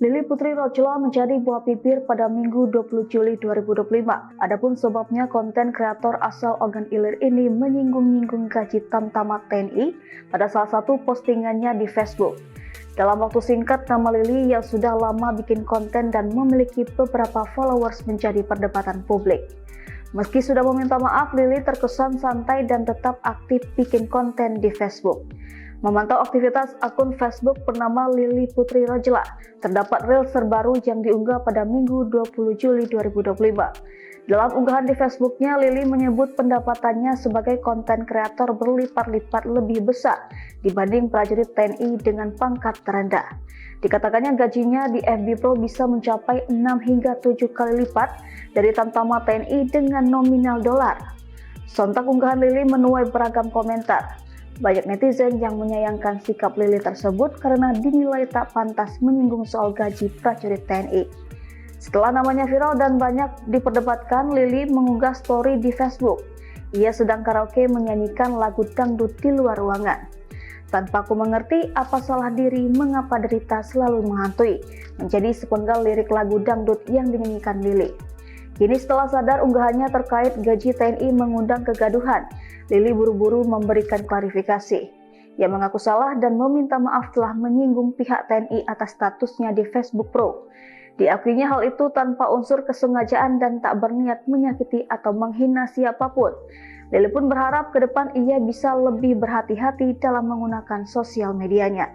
Lily Putri Rojela menjadi buah bibir pada Minggu 20 Juli 2025. Adapun sebabnya konten kreator asal Ogan Ilir ini menyinggung-nyinggung gaji Tamtama TNI pada salah satu postingannya di Facebook. Dalam waktu singkat, nama Lily yang sudah lama bikin konten dan memiliki beberapa followers menjadi perdebatan publik. Meski sudah meminta maaf, Lily terkesan santai dan tetap aktif bikin konten di Facebook. Memantau aktivitas akun Facebook bernama Lily Putri Rojela, terdapat reels terbaru yang diunggah pada Minggu 20 Juli 2025. Dalam unggahan di Facebooknya, Lily menyebut pendapatannya sebagai konten kreator berlipat-lipat lebih besar dibanding prajurit TNI dengan pangkat terendah. Dikatakannya gajinya di FB Pro bisa mencapai 6 hingga 7 kali lipat dari Tamtama TNI dengan nominal dolar. Sontak unggahan Lily menuai beragam komentar. Banyak netizen yang menyayangkan sikap Lily tersebut karena dinilai tak pantas menyinggung soal gaji prajurit TNI. Setelah namanya viral dan banyak diperdebatkan, Lily mengunggah story di Facebook. Ia sedang karaoke menyanyikan lagu dangdut di luar ruangan. Tanpa aku mengerti apa salah diri, mengapa derita selalu menghantui, menjadi sepenggal lirik lagu dangdut yang dinyanyikan Lily. Kini setelah sadar unggahannya terkait gaji TNI mengundang kegaduhan, Lily buru-buru memberikan klarifikasi. Ia mengaku salah dan meminta maaf telah menyinggung pihak TNI atas statusnya di Facebook Pro. Diakuinya hal itu tanpa unsur kesengajaan dan tak berniat menyakiti atau menghina siapapun. Lily pun berharap ke depan ia bisa lebih berhati-hati dalam menggunakan sosial medianya.